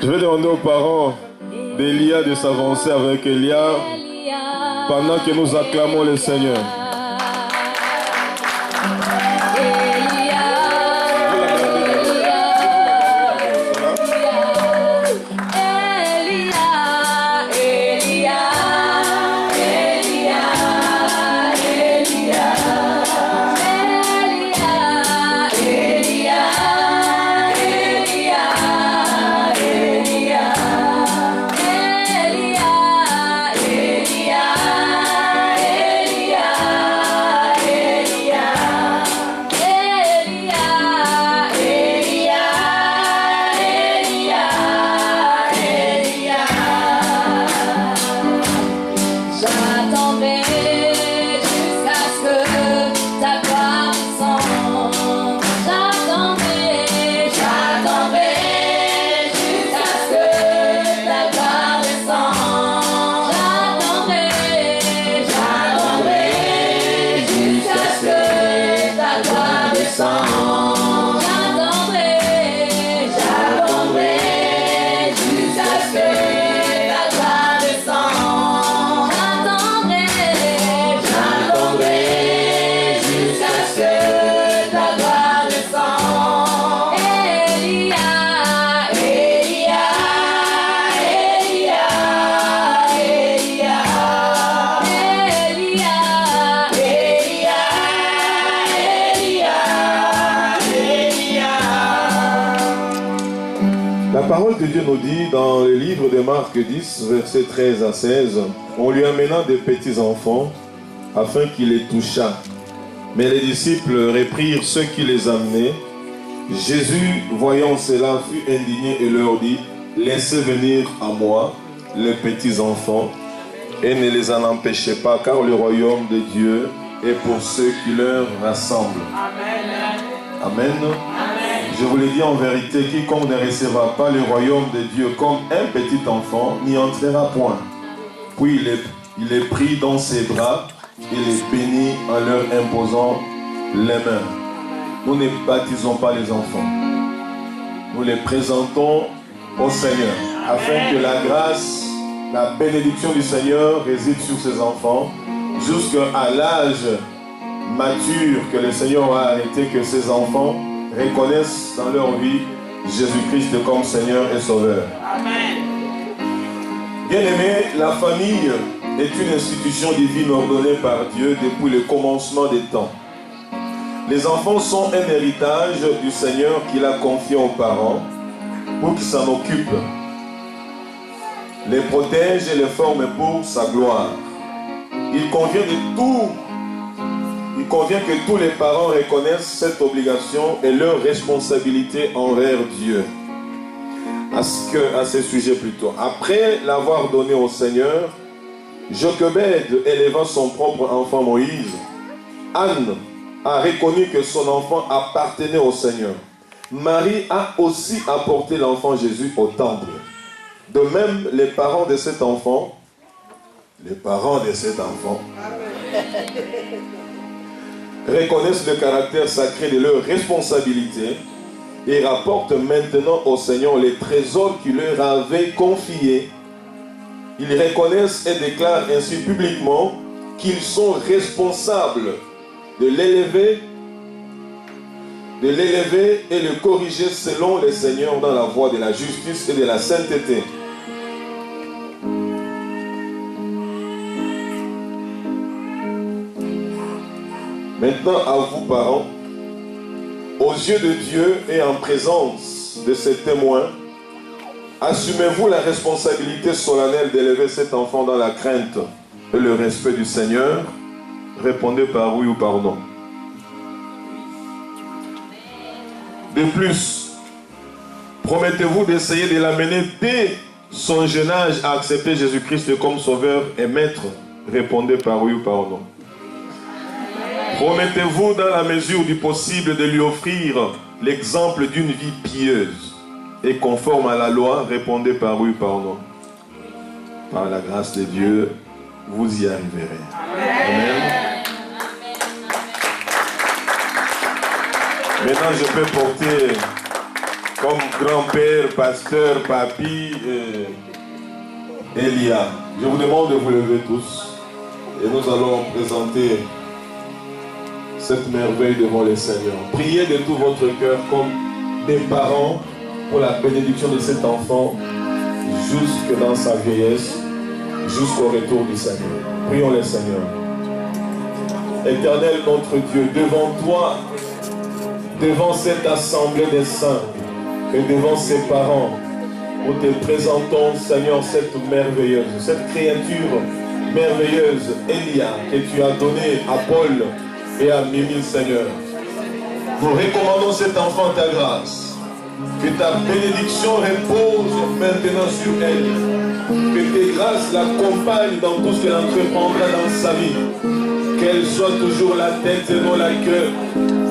Je vais demander aux parents d'Elia de s'avancer avec Elia pendant que nous acclamons le Seigneur. La parole de Dieu nous dit dans le livre de Marc 10, versets 13 à 16, on lui amena des petits enfants afin qu'il les touchât. Mais les disciples réprirent ceux qui les amenaient. Jésus, voyant cela, fut indigné et leur dit: laissez venir à moi les petits enfants et ne les en empêchez pas, car le royaume de Dieu est pour ceux qui leur rassemblent. Amen. Amen. Je vous le dis en vérité, quiconque ne recevra pas le royaume de Dieu comme un petit enfant n'y entrera point. Puis il est pris dans ses bras et les bénit en leur imposant les mains. Nous ne baptisons pas les enfants. Nous les présentons au Seigneur, afin que la grâce, la bénédiction du Seigneur réside sur ces enfants, jusqu'à l'âge mature que le Seigneur a arrêté, que ces enfants reconnaissent dans leur vie Jésus-Christ comme Seigneur et Sauveur. Amen. Bien-aimés, la famille est une institution divine ordonnée par Dieu depuis le commencement des temps. Les enfants sont un héritage du Seigneur qu'il a confié aux parents pour qu'ils s'en occupent, les protègent et les forment pour sa gloire. Il convient que tous les parents reconnaissent cette obligation et leur responsabilité envers Dieu. À ce sujet plutôt. Après l'avoir donné au Seigneur, Jochebed éleva son propre enfant Moïse. Anne a reconnu que son enfant appartenait au Seigneur. Marie a aussi apporté l'enfant Jésus au temple. De même, les parents de cet enfant reconnaissent le caractère sacré de leur responsabilité et rapportent maintenant au Seigneur les trésors qu'il leur avait confiés. Ils reconnaissent et déclarent ainsi publiquement qu'ils sont responsables de l'élever et le corriger selon le Seigneur dans la voie de la justice et de la sainteté. Maintenant, à vous, parents, aux yeux de Dieu et en présence de ces témoins, assumez-vous la responsabilité solennelle d'élever cet enfant dans la crainte et le respect du Seigneur? Répondez par oui ou par non. De plus, promettez-vous d'essayer de l'amener dès son jeune âge à accepter Jésus-Christ comme Sauveur et Maître? Répondez par oui ou par non. Promettez-vous dans la mesure du possible de lui offrir l'exemple d'une vie pieuse et conforme à la loi? Répondez par oui ou par non. Par la grâce de Dieu, vous y arriverez. Amen. Maintenant, je peux porter comme grand-père, pasteur, papy, Elia. Je vous demande de vous lever tous et nous allons présenter cette merveille devant le Seigneur. Priez de tout votre cœur comme des parents pour la bénédiction de cet enfant jusque dans sa vieillesse, jusqu'au retour du Seigneur. Prions le Seigneur. Éternel notre Dieu, devant toi, devant cette assemblée des saints et devant ses parents, nous te présentons, Seigneur, cette merveilleuse, cette créature merveilleuse, Elia, que tu as donné à Paul et à Mimi, Seigneur. Nous recommandons cet enfant à ta grâce. Que ta bénédiction repose maintenant sur elle. Que tes grâces l'accompagnent dans tout ce qu'elle entreprendra dans sa vie. Qu'elle soit toujours la tête et non la queue.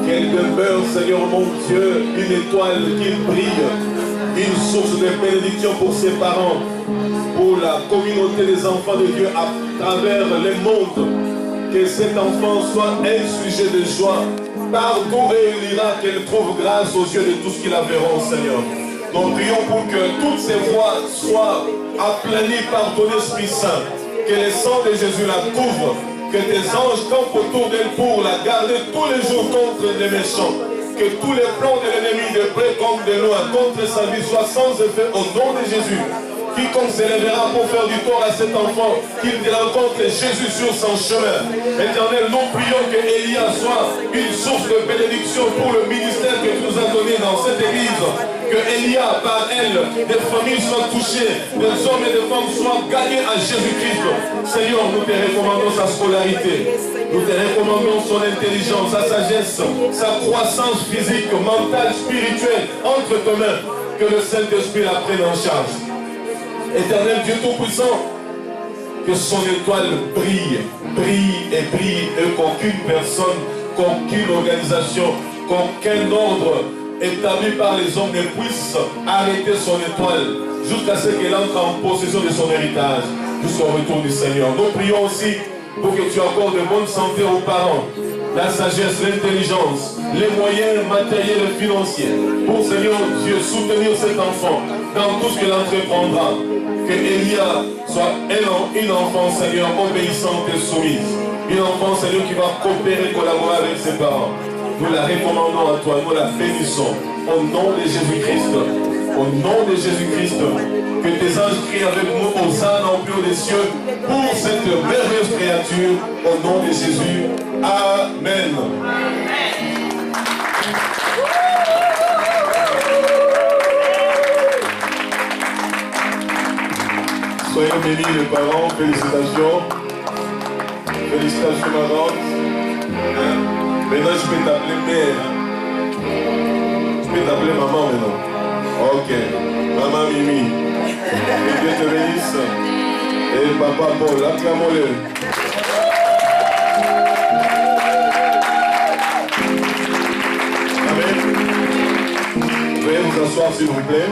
Qu'elle demeure, Seigneur mon Dieu, une étoile qui brille. Une source de bénédiction pour ses parents. Pour la communauté des enfants de Dieu à travers le monde. Que cet enfant soit un sujet de joie. Partout où il ira, qu'elle trouve grâce aux yeux de tous qui la verront, Seigneur. Nous prions pour que toutes ces voies soient aplanies par ton Esprit Saint. Que le sang de Jésus la couvre. Que tes anges campent autour d'elle pour la garder tous les jours contre les méchants. Que tous les plans de l'ennemi, de près comme de loin, contre sa vie soient sans effet au nom de Jésus. Quiconque s'élèvera pour faire du tort à cet enfant, qu'il rencontre Jésus sur son chemin. Éternel, nous prions que Elia soit une source de bénédiction pour le ministère que tu nous as donné dans cette église. Que Elia, par elle, des familles soient touchées, des hommes et des femmes soient gagnés à Jésus-Christ. Seigneur, nous te recommandons sa scolarité. Nous te recommandons son intelligence, sa sagesse, sa croissance physique, mentale, spirituelle, entre tes mains. Que le Saint-Esprit la prenne en charge. Éternel Dieu Tout-Puissant, que son étoile brille, brille et brille, et qu'aucune personne, qu'aucune organisation, qu'aucun ordre établi par les hommes ne puisse arrêter son étoile jusqu'à ce qu'elle entre en possession de son héritage, jusqu'au retour du Seigneur. Nous prions aussi pour que tu accordes de bonne santé aux parents, la sagesse, l'intelligence, les moyens matériels et financiers pour, Seigneur Dieu, soutenir cet enfant dans tout ce qu'il entreprendra. Que Elia soit une enfant, Seigneur, obéissante et soumise. Une enfant, Seigneur, qui va coopérer, collaborer avec ses parents. Nous la recommandons à toi, nous la bénissons. Au nom de Jésus-Christ, au nom de Jésus-Christ, que tes anges crient avec nous, Hosanna en plus des cieux, pour cette merveilleuse créature, au nom de Jésus. Amen. Soyez bénis les parents, félicitations. Félicitations ma grande. Maintenant je peux t'appeler mère. Je peux t'appeler maman maintenant. Ok. Maman Mimi. Que Dieu te bénisse. Et papa Paul, acclamons-le. Amen. Veuillez vous asseoir s'il vous plaît.